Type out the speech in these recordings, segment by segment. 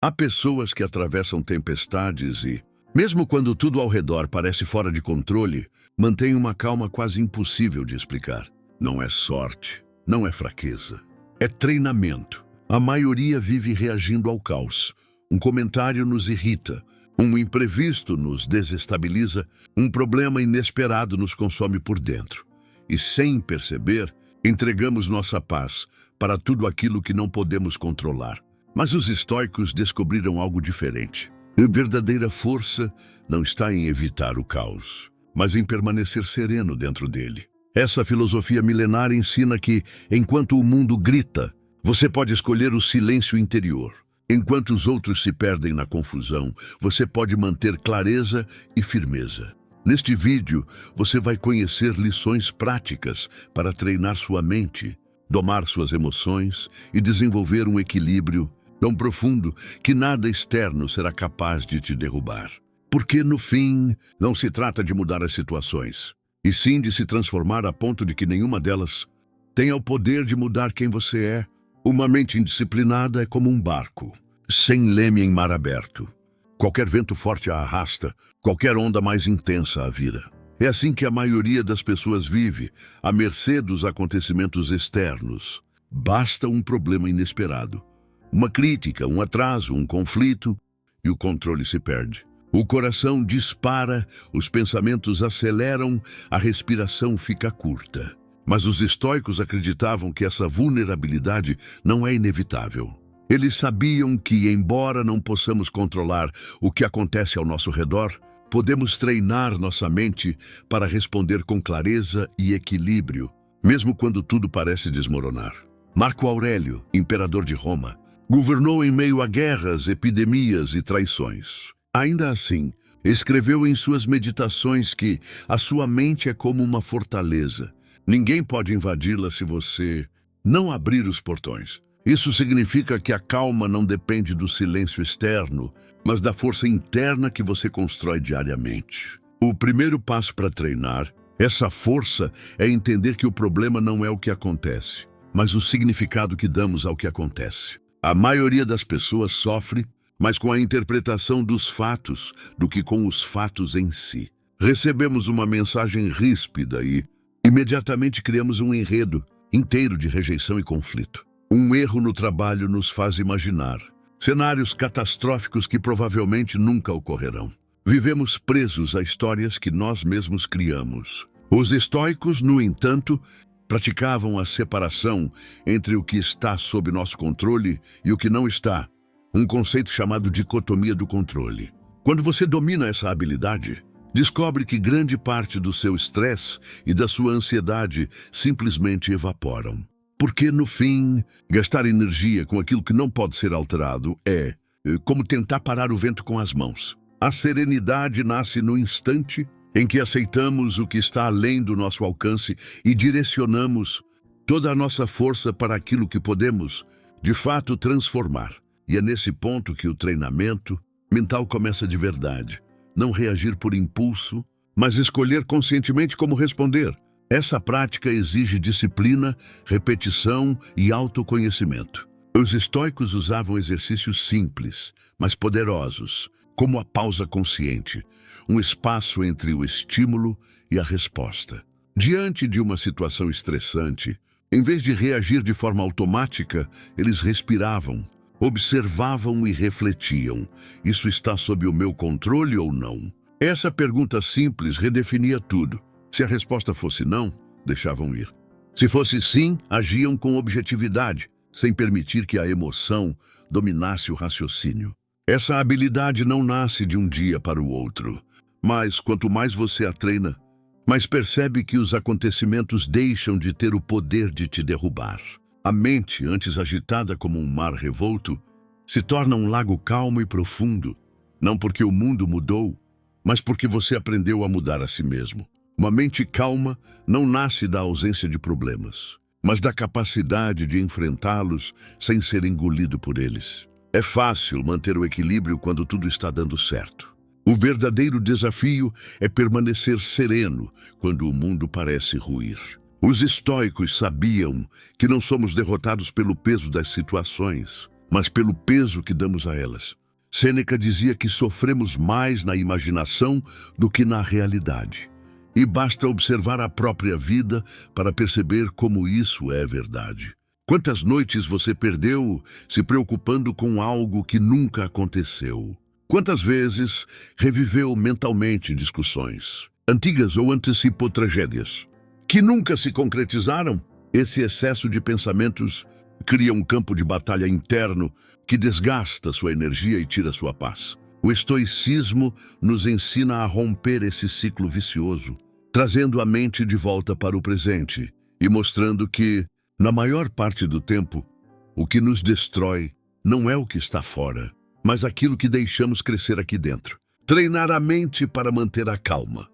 Há pessoas que atravessam tempestades e, mesmo quando tudo ao redor parece fora de controle, mantêm uma calma quase impossível de explicar. Não é sorte, não é fraqueza, é treinamento. A maioria vive reagindo ao caos. Um comentário nos irrita, um imprevisto nos desestabiliza, um problema inesperado nos consome por dentro. E sem perceber, entregamos nossa paz para tudo aquilo que não podemos controlar. Mas os estoicos descobriram algo diferente. A verdadeira força não está em evitar o caos, mas em permanecer sereno dentro dele. Essa filosofia milenar ensina que, enquanto o mundo grita, você pode escolher o silêncio interior. Enquanto os outros se perdem na confusão, você pode manter clareza e firmeza. Neste vídeo, você vai conhecer lições práticas para treinar sua mente, domar suas emoções e desenvolver um equilíbrio tão profundo que nada externo será capaz de te derrubar. Porque, no fim, não se trata de mudar as situações, e sim de se transformar a ponto de que nenhuma delas tenha o poder de mudar quem você é. Uma mente indisciplinada é como um barco, sem leme em mar aberto. Qualquer vento forte a arrasta, qualquer onda mais intensa a vira. É assim que a maioria das pessoas vive, à mercê dos acontecimentos externos. Basta um problema inesperado, uma crítica, um atraso, um conflito, e o controle se perde. O coração dispara, os pensamentos aceleram, a respiração fica curta. Mas os estoicos acreditavam que essa vulnerabilidade não é inevitável. Eles sabiam que, embora não possamos controlar o que acontece ao nosso redor, podemos treinar nossa mente para responder com clareza e equilíbrio, mesmo quando tudo parece desmoronar. Marco Aurélio, imperador de Roma, governou em meio a guerras, epidemias e traições. Ainda assim, escreveu em suas meditações que a sua mente é como uma fortaleza. Ninguém pode invadi-la se você não abrir os portões. Isso significa que a calma não depende do silêncio externo, mas da força interna que você constrói diariamente. O primeiro passo para treinar essa força é entender que o problema não é o que acontece, mas o significado que damos ao que acontece. A maioria das pessoas sofre mais com a interpretação dos fatos do que com os fatos em si. Recebemos uma mensagem ríspida e imediatamente criamos um enredo inteiro de rejeição e conflito. Um erro no trabalho nos faz imaginar cenários catastróficos que provavelmente nunca ocorrerão. Vivemos presos a histórias que nós mesmos criamos. Os estoicos, no entanto, praticavam a separação entre o que está sob nosso controle e o que não está, um conceito chamado dicotomia do controle. Quando você domina essa habilidade, descobre que grande parte do seu estresse e da sua ansiedade simplesmente evaporam. Porque, no fim, gastar energia com aquilo que não pode ser alterado é como tentar parar o vento com as mãos. A serenidade nasce no instante em que aceitamos o que está além do nosso alcance e direcionamos toda a nossa força para aquilo que podemos, de fato, transformar. E é nesse ponto que o treinamento mental começa de verdade. Não reagir por impulso, mas escolher conscientemente como responder. Essa prática exige disciplina, repetição e autoconhecimento. Os estoicos usavam exercícios simples, mas poderosos, como a pausa consciente, um espaço entre o estímulo e a resposta. Diante de uma situação estressante, em vez de reagir de forma automática, eles respiravam, observavam e refletiam. Isso está sob o meu controle ou não? Essa pergunta simples redefinia tudo. Se a resposta fosse não, deixavam ir. Se fosse sim, agiam com objetividade, sem permitir que a emoção dominasse o raciocínio. Essa habilidade não nasce de um dia para o outro, mas quanto mais você a treina, mais percebe que os acontecimentos deixam de ter o poder de te derrubar. A mente, antes agitada como um mar revolto, se torna um lago calmo e profundo, não porque o mundo mudou, mas porque você aprendeu a mudar a si mesmo. Uma mente calma não nasce da ausência de problemas, mas da capacidade de enfrentá-los sem ser engolido por eles. É fácil manter o equilíbrio quando tudo está dando certo. O verdadeiro desafio é permanecer sereno quando o mundo parece ruir. Os estoicos sabiam que não somos derrotados pelo peso das situações, mas pelo peso que damos a elas. Sêneca dizia que sofremos mais na imaginação do que na realidade. E basta observar a própria vida para perceber como isso é verdade. Quantas noites você perdeu se preocupando com algo que nunca aconteceu? Quantas vezes reviveu mentalmente discussões, antigas ou antecipou tragédias, que nunca se concretizaram? Esse excesso de pensamentos cria um campo de batalha interno que desgasta sua energia e tira sua paz. O estoicismo nos ensina a romper esse ciclo vicioso, trazendo a mente de volta para o presente e mostrando que, na maior parte do tempo, o que nos destrói não é o que está fora, mas aquilo que deixamos crescer aqui dentro. Treinar a mente para manter a calma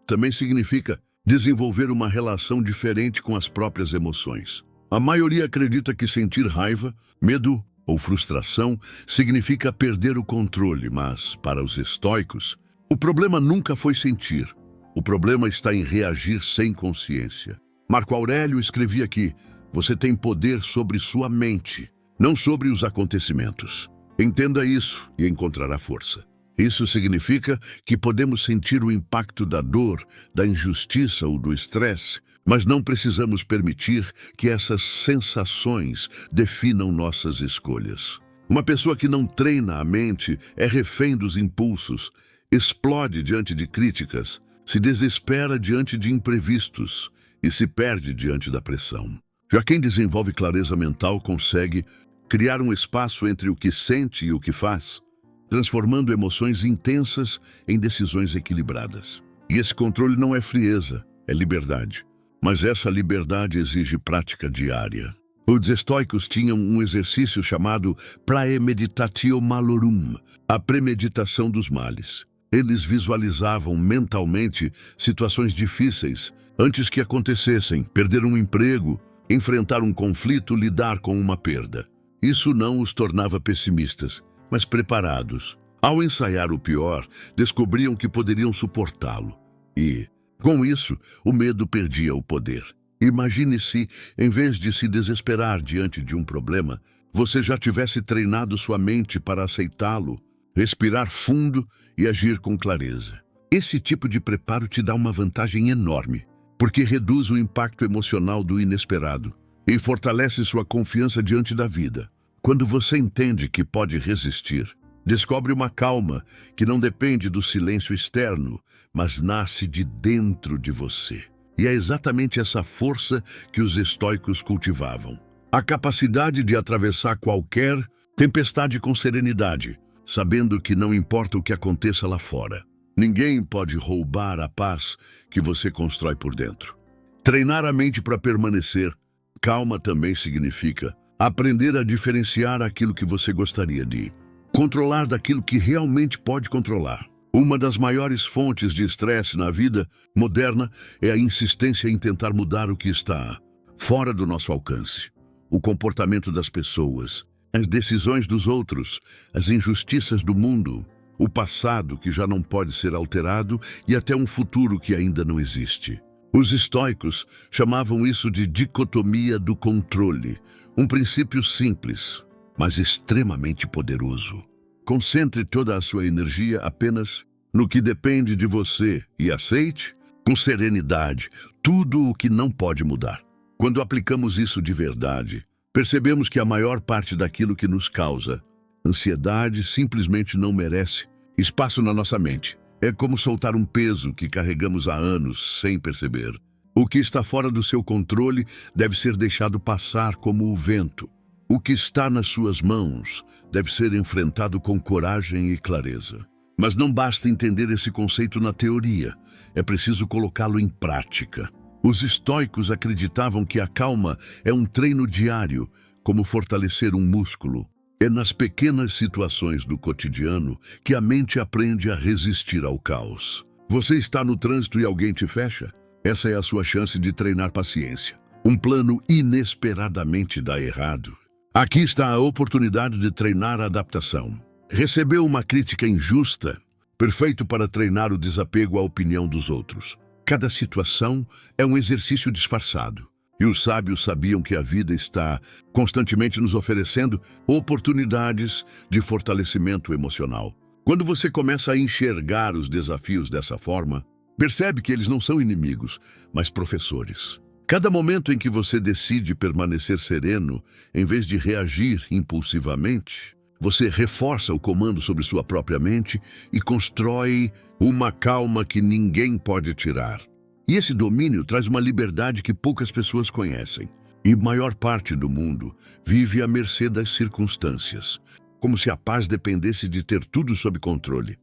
também significa desenvolver uma relação diferente com as próprias emoções. A maioria acredita que sentir raiva, medo ou frustração significa perder o controle, mas, para os estoicos, o problema nunca foi sentir. O problema está em reagir sem consciência. Marco Aurélio escrevia que você tem poder sobre sua mente, não sobre os acontecimentos. Entenda isso e encontrará força. Isso significa que podemos sentir o impacto da dor, da injustiça ou do estresse, mas não precisamos permitir que essas sensações definam nossas escolhas. Uma pessoa que não treina a mente é refém dos impulsos, explode diante de críticas, se desespera diante de imprevistos e se perde diante da pressão. Já quem desenvolve clareza mental consegue criar um espaço entre o que sente e o que faz, transformando emoções intensas em decisões equilibradas. E esse controle não é frieza, é liberdade. Mas essa liberdade exige prática diária. Os estoicos tinham um exercício chamado praemeditatio malorum, a premeditação dos males. Eles visualizavam mentalmente situações difíceis antes que acontecessem, perder um emprego, enfrentar um conflito, lidar com uma perda. Isso não os tornava pessimistas, mas preparados. Ao ensaiar o pior, descobriam que poderiam suportá-lo. E, com isso, o medo perdia o poder. Imagine se, em vez de se desesperar diante de um problema, você já tivesse treinado sua mente para aceitá-lo, respirar fundo e agir com clareza. Esse tipo de preparo te dá uma vantagem enorme, porque reduz o impacto emocional do inesperado e fortalece sua confiança diante da vida. Quando você entende que pode resistir, descobre uma calma que não depende do silêncio externo, mas nasce de dentro de você. E é exatamente essa força que os estoicos cultivavam. A capacidade de atravessar qualquer tempestade com serenidade, sabendo que não importa o que aconteça lá fora. Ninguém pode roubar a paz que você constrói por dentro. Treinar a mente para permanecer calma também significa aprender a diferenciar aquilo que você gostaria de controlar daquilo que realmente pode controlar. Uma das maiores fontes de estresse na vida moderna é a insistência em tentar mudar o que está fora do nosso alcance. O comportamento das pessoas, as decisões dos outros, as injustiças do mundo, o passado que já não pode ser alterado e até um futuro que ainda não existe. Os estoicos chamavam isso de dicotomia do controle, um princípio simples, mas extremamente poderoso. Concentre toda a sua energia apenas no que depende de você e aceite, com serenidade, tudo o que não pode mudar. Quando aplicamos isso de verdade, percebemos que a maior parte daquilo que nos causa ansiedade simplesmente não merece espaço na nossa mente. É como soltar um peso que carregamos há anos sem perceber. O que está fora do seu controle deve ser deixado passar como o vento. O que está nas suas mãos deve ser enfrentado com coragem e clareza. Mas não basta entender esse conceito na teoria, é preciso colocá-lo em prática. Os estoicos acreditavam que a calma é um treino diário, como fortalecer um músculo. É nas pequenas situações do cotidiano que a mente aprende a resistir ao caos. Você está no trânsito e alguém te fecha? Essa é a sua chance de treinar paciência. Um plano inesperadamente dá errado. Aqui está a oportunidade de treinar a adaptação. Recebeu uma crítica injusta? Perfeito para treinar o desapego à opinião dos outros. Cada situação é um exercício disfarçado. E os sábios sabiam que a vida está constantemente nos oferecendo oportunidades de fortalecimento emocional. Quando você começa a enxergar os desafios dessa forma, percebe que eles não são inimigos, mas professores. Cada momento em que você decide permanecer sereno, em vez de reagir impulsivamente, você reforça o comando sobre sua própria mente e constrói uma calma que ninguém pode tirar. E esse domínio traz uma liberdade que poucas pessoas conhecem. E maior parte do mundo vive à mercê das circunstâncias, como se a paz dependesse de ter tudo sob controle.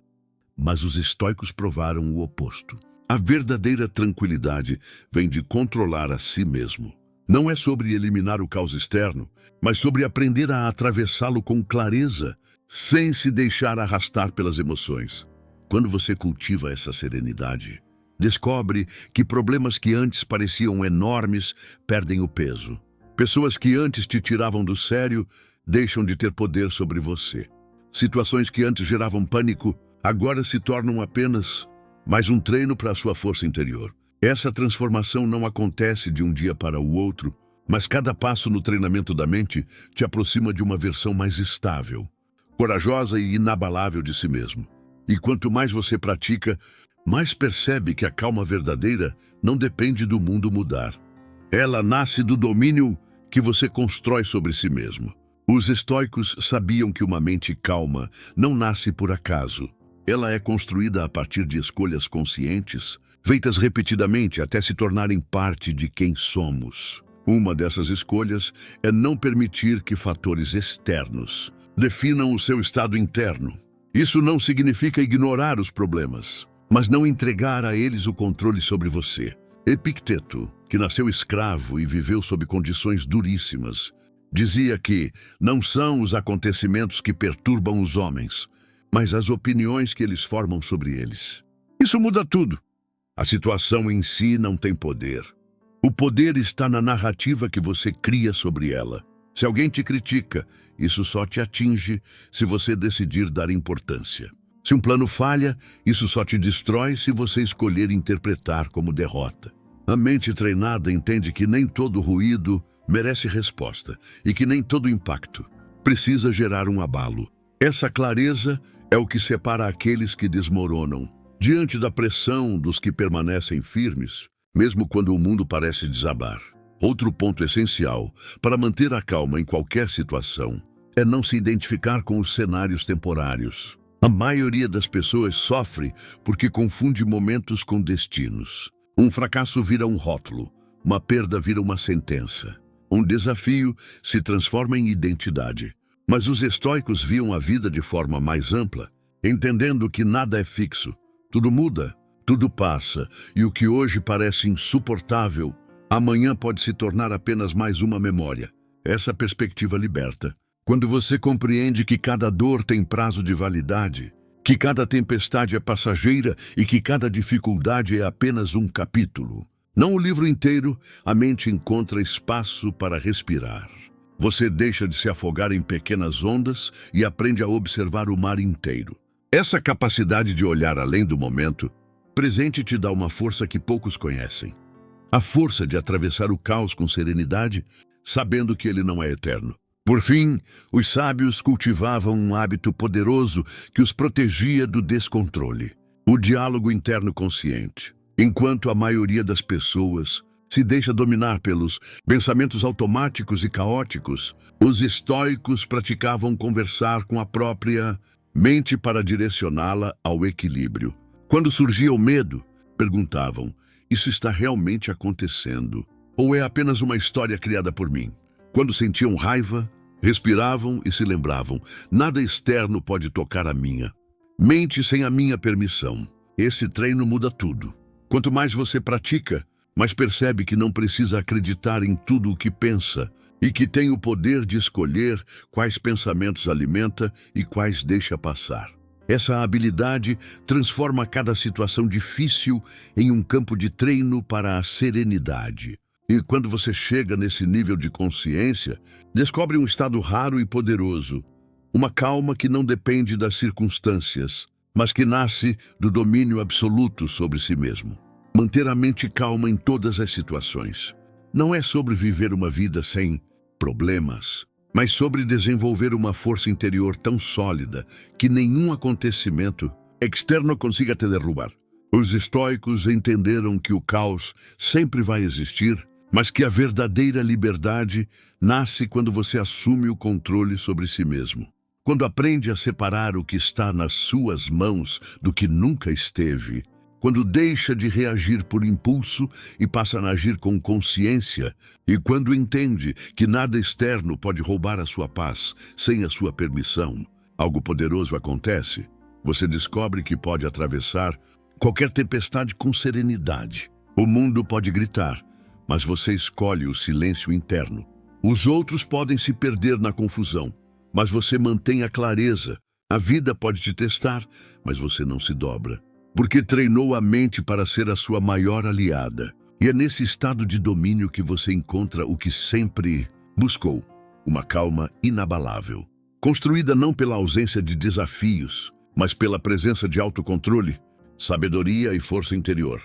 Mas os estoicos provaram o oposto. A verdadeira tranquilidade vem de controlar a si mesmo. Não é sobre eliminar o caos externo, mas sobre aprender a atravessá-lo com clareza, sem se deixar arrastar pelas emoções. Quando você cultiva essa serenidade, descobre que problemas que antes pareciam enormes perdem o peso. Pessoas que antes te tiravam do sério deixam de ter poder sobre você. Situações que antes geravam pânico agora se tornam apenas mais um treino para a sua força interior. Essa transformação não acontece de um dia para o outro, mas cada passo no treinamento da mente te aproxima de uma versão mais estável, corajosa e inabalável de si mesmo. E quanto mais você pratica, mais percebe que a calma verdadeira não depende do mundo mudar. Ela nasce do domínio que você constrói sobre si mesmo. Os estoicos sabiam que uma mente calma não nasce por acaso. Ela é construída a partir de escolhas conscientes, feitas repetidamente até se tornarem parte de quem somos. Uma dessas escolhas é não permitir que fatores externos definam o seu estado interno. Isso não significa ignorar os problemas, mas não entregar a eles o controle sobre você. Epicteto, que nasceu escravo e viveu sob condições duríssimas, dizia que não são os acontecimentos que perturbam os homens, mas as opiniões que eles formam sobre eles. Isso muda tudo. A situação em si não tem poder. O poder está na narrativa que você cria sobre ela. Se alguém te critica, isso só te atinge se você decidir dar importância. Se um plano falha, isso só te destrói se você escolher interpretar como derrota. A mente treinada entende que nem todo ruído merece resposta e que nem todo impacto precisa gerar um abalo. Essa clareza é o que separa aqueles que desmoronam diante da pressão dos que permanecem firmes, mesmo quando o mundo parece desabar. Outro ponto essencial para manter a calma em qualquer situação é não se identificar com os cenários temporários. A maioria das pessoas sofre porque confunde momentos com destinos. Um fracasso vira um rótulo, uma perda vira uma sentença. Um desafio se transforma em identidade. Mas os estoicos viam a vida de forma mais ampla, entendendo que nada é fixo. Tudo muda, tudo passa, e o que hoje parece insuportável, amanhã pode se tornar apenas mais uma memória. Essa perspectiva liberta. Quando você compreende que cada dor tem prazo de validade, que cada tempestade é passageira e que cada dificuldade é apenas um capítulo, não o livro inteiro, a mente encontra espaço para respirar. Você deixa de se afogar em pequenas ondas e aprende a observar o mar inteiro. Essa capacidade de olhar além do momento presente te dá uma força que poucos conhecem. A força de atravessar o caos com serenidade, sabendo que ele não é eterno. Por fim, os sábios cultivavam um hábito poderoso que os protegia do descontrole: o diálogo interno consciente. Enquanto a maioria das pessoas se deixa dominar pelos pensamentos automáticos e caóticos, os estoicos praticavam conversar com a própria mente para direcioná-la ao equilíbrio. Quando surgia o medo, perguntavam: isso está realmente acontecendo? Ou é apenas uma história criada por mim? Quando sentiam raiva, respiravam e se lembravam: nada externo pode tocar a minha mente sem a minha permissão. Esse treino muda tudo. Quanto mais você pratica, mais percebe que não precisa acreditar em tudo o que pensa e que tem o poder de escolher quais pensamentos alimenta e quais deixa passar. Essa habilidade transforma cada situação difícil em um campo de treino para a serenidade. E quando você chega nesse nível de consciência, descobre um estado raro e poderoso, uma calma que não depende das circunstâncias, mas que nasce do domínio absoluto sobre si mesmo. Manter a mente calma em todas as situações não é sobre viver uma vida sem problemas, mas sobre desenvolver uma força interior tão sólida que nenhum acontecimento externo consiga te derrubar. Os estoicos entenderam que o caos sempre vai existir, mas que a verdadeira liberdade nasce quando você assume o controle sobre si mesmo. Quando aprende a separar o que está nas suas mãos do que nunca esteve. Quando deixa de reagir por impulso e passa a agir com consciência. E quando entende que nada externo pode roubar a sua paz sem a sua permissão. Algo poderoso acontece. Você descobre que pode atravessar qualquer tempestade com serenidade. O mundo pode gritar, mas você escolhe o silêncio interno. Os outros podem se perder na confusão, mas você mantém a clareza. A vida pode te testar, mas você não se dobra. Porque treinou a mente para ser a sua maior aliada. E é nesse estado de domínio que você encontra o que sempre buscou, uma calma inabalável. Construída não pela ausência de desafios, mas pela presença de autocontrole, sabedoria e força interior.